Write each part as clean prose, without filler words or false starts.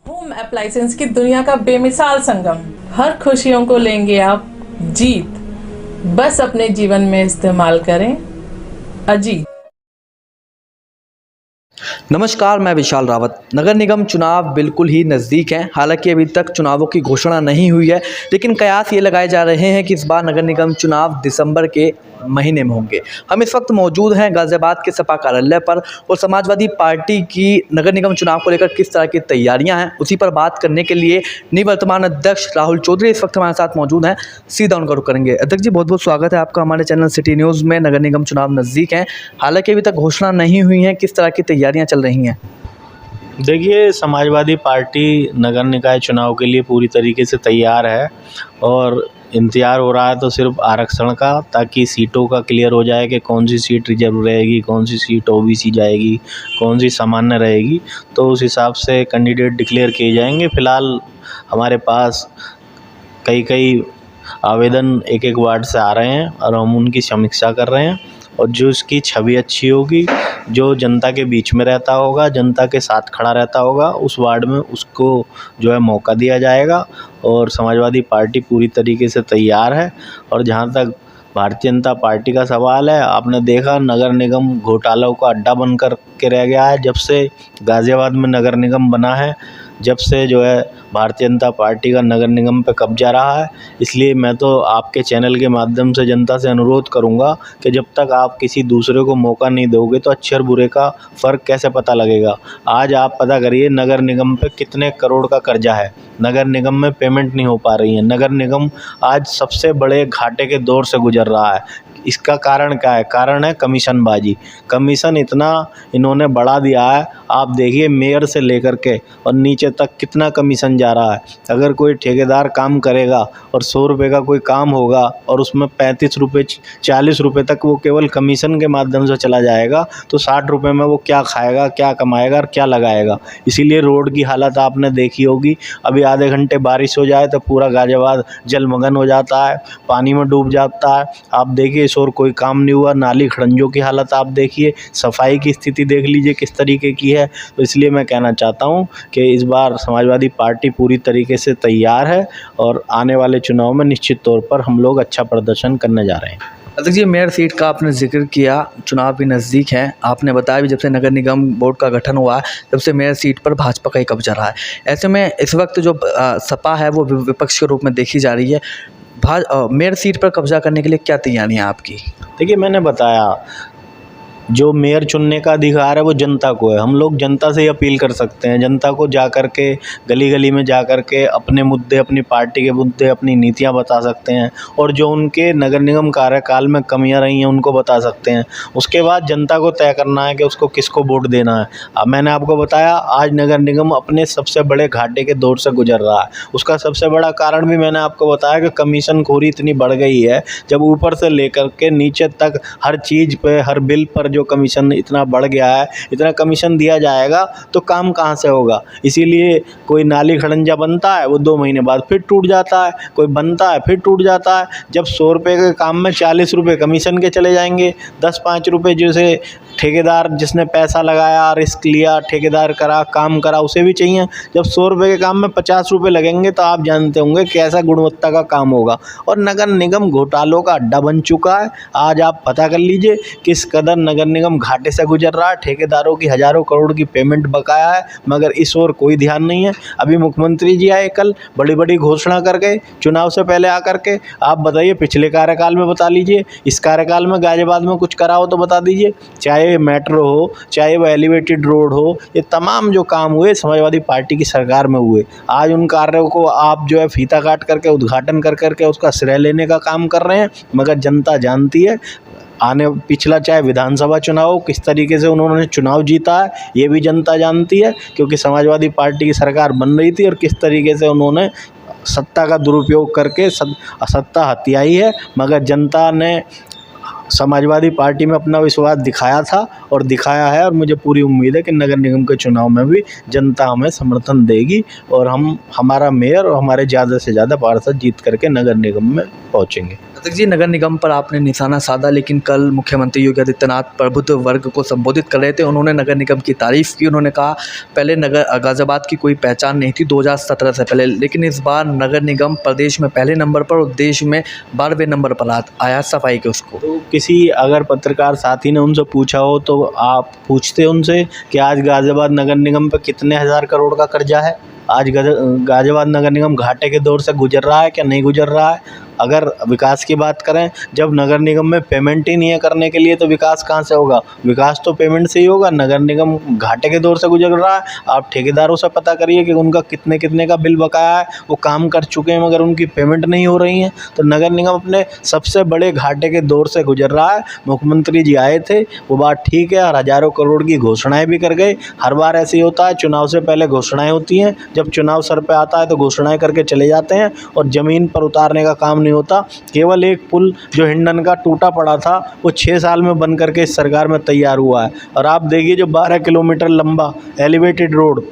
Home appliances की दुनिया का बेमिसाल संगम। हर खुशियों को लेंगे आप जीत। बस अपने जीवन में इस्तेमाल करें अजीत। नमस्कार, मैं विशाल रावत। नगर निगम चुनाव बिल्कुल ही नज़दीक हैं। हालांकि अभी तक चुनावों की घोषणा नहीं हुई है, लेकिन कयास ये लगाए जा रहे हैं कि इस बार नगर निगम चुनाव दिसंबर के महीने में होंगे। हम इस वक्त मौजूद हैं गाज़ियाबाद के सपा कार्यालय पर और समाजवादी पार्टी की नगर निगम चुनाव को लेकर किस तरह की तैयारियां हैं, उसी पर बात करने के लिए निवर्तमान अध्यक्ष राहुल चौधरी इस वक्त हमारे साथ मौजूद हैं। सीधा उनका रुख करेंगे। अध्यक्ष जी, बहुत बहुत स्वागत है आपका हमारे चैनल सिटी न्यूज़ में। नगर निगम चुनाव नज़दीक हैं, हालांकि अभी तक घोषणा नहीं हुई है, किस तरह की तैयारियां चल रही हैं? देखिए, समाजवादी पार्टी नगर निकाय चुनाव के लिए पूरी तरीके से तैयार है और इंतज़ार हो रहा है तो सिर्फ आरक्षण का, ताकि सीटों का क्लियर हो जाए कि कौन सी सीट रिजर्व रहेगी, कौन सी सीट ओबीसी जाएगी, कौन सी सामान्य रहेगी। तो उस हिसाब से कैंडिडेट डिक्लेयर किए जाएंगे। फ़िलहाल हमारे पास कई आवेदन एक एक वार्ड से आ रहे हैं और हम उनकी समीक्षा कर रहे हैं। और जो उसकी छवि अच्छी होगी, जो जनता के बीच में रहता होगा, जनता के साथ खड़ा रहता होगा, उस वार्ड में उसको जो है मौका दिया जाएगा। और समाजवादी पार्टी पूरी तरीके से तैयार है। और जहाँ तक भारतीय जनता पार्टी का सवाल है, आपने देखा नगर निगम घोटालों का अड्डा बनकर के रह गया है। जब से गाज़ियाबाद में नगर निगम बना है, जब से जो है भारतीय जनता पार्टी का नगर निगम पे कब्जा रहा है। इसलिए मैं तो आपके चैनल के माध्यम से जनता से अनुरोध करूंगा कि जब तक आप किसी दूसरे को मौका नहीं दोगे तो अच्छे और बुरे का फ़र्क कैसे पता लगेगा। आज आप पता करिए नगर निगम पे कितने करोड़ का कर्जा है, नगर निगम में पेमेंट नहीं हो पा रही है। नगर निगम आज सबसे बड़े घाटे के दौर से गुजर रहा है। इसका कारण क्या है? कारण है कमीशनबाजी। कमीशन इतना इन्होंने बढ़ा दिया है, आप देखिए मेयर से लेकर के और नीचे तक कितना कमीशन जा रहा है। अगर कोई ठेकेदार काम करेगा और 100 रुपये का कोई काम होगा और उसमें 35 रुपये 40 रुपये तक वो केवल कमीशन के माध्यम से चला जाएगा, तो 60 रुपये में वो क्या खाएगा, क्या कमाएगा और क्या लगाएगा। इसीलिए रोड की हालत आपने देखी होगी। अभी आधे घंटे बारिश हो जाए तो पूरा गाज़ियाबाद जलमग्न हो जाता है, पानी में डूब जाता है। आप देखिए और कोई काम नहीं हुआ। नाली खड़ंजों की हालत आप देखिए, सफाई की स्थिति देख लीजिए किस तरीके की है। तो इसलिए मैं कहना चाहता हूं कि इस बार समाजवादी पार्टी पूरी तरीके से तैयार है और आने वाले चुनाव में निश्चित तौर पर हम लोग अच्छा प्रदर्शन करने जा रहे हैं। अध्यक्ष जी, मेयर सीट का आपने जिक्र किया, चुनाव भी नज़दीक है। आपने बताया भी जब से नगर निगम बोर्ड का गठन हुआ है तब से मेयर सीट पर भाजपा का ही कब्जा रहा है। ऐसे में इस वक्त जो सपा है वो विपक्ष के रूप में देखी जा रही है। मेयर सीट पर कब्जा करने के लिए क्या तैयारियां आपकी? देखिए, मैंने बताया जो मेयर चुनने का अधिकार है वो जनता को है। हम लोग जनता से ही अपील कर सकते हैं। जनता को जा कर के गली गली में जा कर के अपने मुद्दे, अपनी पार्टी के मुद्दे, अपनी नीतियां बता सकते हैं और जो उनके नगर निगम कार्यकाल में कमियां रही हैं उनको बता सकते हैं। उसके बाद जनता को तय करना है कि उसको किसको वोट देना है। अब मैंने आपको बताया आज नगर निगम अपने सबसे बड़े घाटे के दौर से गुजर रहा है। उसका सबसे बड़ा कारण भी मैंने आपको बताया कि कमीशनखोरी इतनी बढ़ गई है। जब ऊपर से लेकर के नीचे तक हर चीज़ पे, हर बिल पर जो कमीशन इतना बढ़ गया है, इतना कमीशन दिया जाएगा तो काम कहाँ से होगा। इसीलिए कोई नाली खड़ंजा बनता है वो 2 महीने बाद फिर टूट जाता है, कोई बनता है फिर टूट जाता है। जब 100 रुपये के काम में 40 रुपये कमीशन के चले जाएंगे, 10-5 रुपये जैसे ठेकेदार जिसने पैसा लगाया, रिस्क लिया, ठेकेदार करा, काम करा, उसे भी चाहिए। जब 100 रुपये के काम में 50 रुपये लगेंगे तो आप जानते होंगे कैसा गुणवत्ता का काम होगा। और नगर निगम घोटालों का अड्डा बन चुका है। आज आप पता कर लीजिए किस कदर नगर निगम घाटे से गुजर रहा है। ठेकेदारों की हज़ारों करोड़ की पेमेंट बकाया है, मगर इस ओर कोई ध्यान नहीं है। अभी मुख्यमंत्री जी आए कल, बड़ी बड़ी घोषणा कर गए चुनाव से पहले आकर के। आप बताइए पिछले कार्यकाल में बता लीजिए, इस कार्यकाल में गाज़ियाबाद में कुछ करा हो तो बता दीजिए। चाहे मेट्रो हो, चाहे वो एलिवेटेड रोड हो, ये तमाम जो काम हुए समाजवादी पार्टी की सरकार में हुए। आज उन कार्यों को आप जो है फीता काट करके, उद्घाटन कर करके उसका श्रेय लेने का काम कर रहे हैं, मगर जनता जानती है। पिछला चाहे विधानसभा चुनाव हो, किस तरीके से उन्होंने चुनाव जीता है ये भी जनता जानती है, क्योंकि समाजवादी पार्टी की सरकार बन रही थी और किस तरीके से उन्होंने सत्ता का दुरुपयोग करके सत्ता हथियाई है। मगर जनता ने समाजवादी पार्टी में अपना विश्वास दिखाया था और दिखाया है, और मुझे पूरी उम्मीद है कि नगर निगम के चुनाव में भी जनता हमें समर्थन देगी और हमारा मेयर और हमारे ज़्यादा से ज़्यादा पार्षद जीत करके नगर निगम में पहुँचेंगे। अध्यक्ष जी, नगर निगम पर आपने निशाना साधा, लेकिन कल मुख्यमंत्री योगी आदित्यनाथ प्रबुद्ध वर्ग को संबोधित कर रहे थे। उन्होंने नगर निगम की तारीफ की। उन्होंने कहा पहले गाज़ियाबाद की कोई पहचान नहीं थी 2017 से पहले, लेकिन इस बार नगर निगम प्रदेश में पहले नंबर पर और देश में 12वें नंबर पर आया सफाई के उसको। तो किसी अगर पत्रकार साथी ने उनसे पूछा हो तो आप पूछते उनसे कि आज गाज़ियाबाद नगर निगम पर कितने हज़ार करोड़ का कर्जा है। आज गाज़ियाबाद नगर निगम घाटे के दौर से गुजर रहा है क्या नहीं गुजर रहा है। अगर विकास की बात करें, जब नगर निगम में पेमेंट ही नहीं है करने के लिए तो विकास कहाँ से होगा। विकास तो पेमेंट से ही होगा। नगर निगम घाटे के दौर से गुजर रहा है। आप ठेकेदारों से पता करिए कि उनका कितने कितने का बिल बकाया है, वो काम कर चुके हैं मगर उनकी पेमेंट नहीं हो रही है। तो नगर निगम अपने सबसे बड़े घाटे के दौर से गुजर रहा है। मुख्यमंत्री जी आए थे, वो बात ठीक है, और हज़ारों करोड़ की घोषणाएं भी कर गए। हर बार ऐसे ही होता है, चुनाव से पहले घोषणाएं होती हैं, जब चुनाव सर पे आता है तो घोषणाएं करके चले जाते हैं और ज़मीन पर उतारने का काम नहीं होता। केवल एक पुल जो हिंडन का टूटा पड़ा था वो 6 साल में बन करके इस सरकार में तैयार हुआ है। और आप देखिए जो 12 किलोमीटर लंबा एलिवेटेड रोड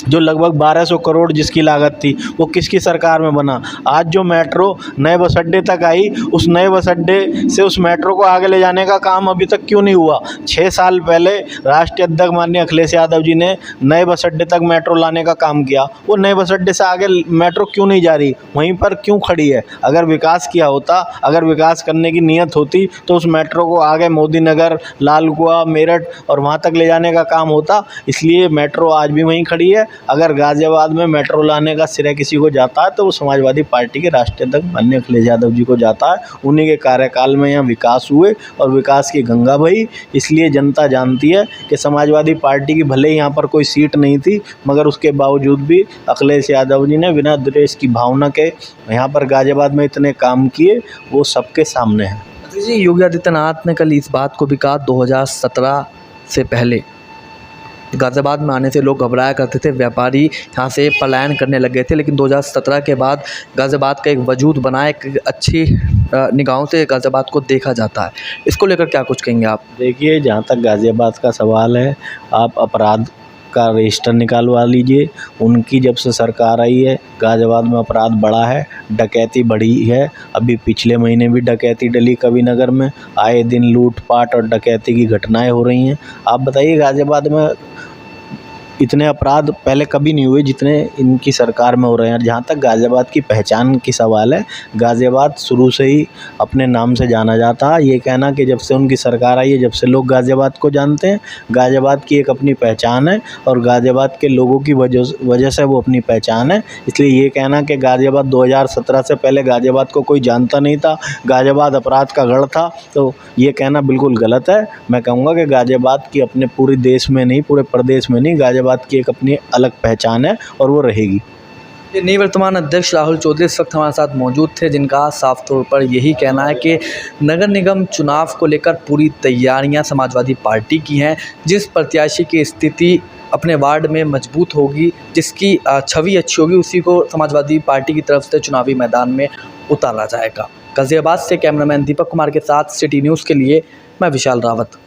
जो लगभग 1200 करोड़ जिसकी लागत थी, वो किसकी सरकार में बना। आज जो मेट्रो नए बस अड्डे तक आई, उस नए बस अड्डे से उस मेट्रो को आगे ले जाने का काम अभी तक क्यों नहीं हुआ। 6 साल पहले राष्ट्रीय अध्यक्ष माननीय अखिलेश यादव जी ने नए बस अड्डे तक मेट्रो लाने का काम किया। वो नए बस अड्डे से आगे मेट्रो क्यों नहीं जा रही, वहीं पर क्यों खड़ी है। अगर विकास किया होता, अगर विकास करने की नीयत होती तो उस मेट्रो को आगे मोदी नगर, लालकुआ, मेरठ और वहाँ तक ले जाने का काम होता। इसलिए मेट्रो आज भी वहीं खड़ी है। अगर गाज़ियाबाद में मेट्रो लाने का श्रेय किसी को जाता है तो वो समाजवादी पार्टी के राष्ट्रीय अध्यक्ष माननीय अखिलेश यादव जी को जाता है। उन्हीं के कार्यकाल में यहाँ विकास हुए और विकास की गंगा बही। इसलिए जनता जानती है कि समाजवादी पार्टी की भले ही यहाँ पर कोई सीट नहीं थी, मगर उसके बावजूद भी अखिलेश यादव जी ने बिना द्वेष की भावना के यहाँ पर गाज़ियाबाद में इतने काम किए, वो सबके सामने है। जी, योगी आदित्यनाथ ने कल इस बात को भी कहा 2017 से पहले गाज़ियाबाद में आने से लोग घबराया करते थे, व्यापारी यहाँ से पलायन करने लग गए थे, लेकिन 2017 के बाद गाज़ियाबाद का एक वजूद बना, एक अच्छी निगाहों से गाज़ियाबाद को देखा जाता है। इसको लेकर क्या कुछ कहेंगे आप? देखिए, जहाँ तक गाज़ियाबाद का सवाल है, आप अपराध का रजिस्टर निकालवा लीजिए। उनकी जब से सरकार आई है गाज़ियाबाद में अपराध बढ़ा है, डकैती बढ़ी है। अभी पिछले महीने भी डकैती डली कविनगर में, आए दिन लूटपाट और डकैती की घटनाएं हो रही हैं। आप बताइए, गाज़ियाबाद में इतने अपराध पहले कभी नहीं हुए जितने इनकी सरकार में हो रहे हैं। जहाँ तक गाज़ियाबाद की पहचान की सवाल है, गाज़ियाबाद शुरू से ही अपने नाम से जाना जाता है। ये कहना कि जब से उनकी सरकार आई है, जब से लोग गाज़ियाबाद को जानते हैं। गाज़ियाबाद की एक अपनी पहचान है और गाज़ियाबाद के लोगों की वजह से वो अपनी पहचान है। इसलिए ये कहना कि गाज़ियाबाद 2017 से पहले गाज़ियाबाद को कोई जानता नहीं था, गाज़ियाबाद अपराध का गढ़ था, तो ये कहना बिल्कुल गलत है। मैं कहूँगा कि गाज़ियाबाद की अपने पूरे देश में नहीं, पूरे प्रदेश में नहीं, गाज़ियाबाद की एक अपनी अलग पहचान है और वो रहेगी। ये निवर्तमान अध्यक्ष राहुल चौधरी इस वक्त हमारे साथ मौजूद थे, जिनका साफ तौर पर यही कहना है कि नगर निगम चुनाव को लेकर पूरी तैयारियां समाजवादी पार्टी की हैं। जिस प्रत्याशी की स्थिति अपने वार्ड में मजबूत होगी, जिसकी छवि अच्छी होगी, उसी को समाजवादी पार्टी की तरफ से चुनावी मैदान में उतारा जाएगा। गाज़ियाबाद से कैमरामैन दीपक कुमार के साथ सिटी न्यूज़ के लिए मैं विशाल रावत।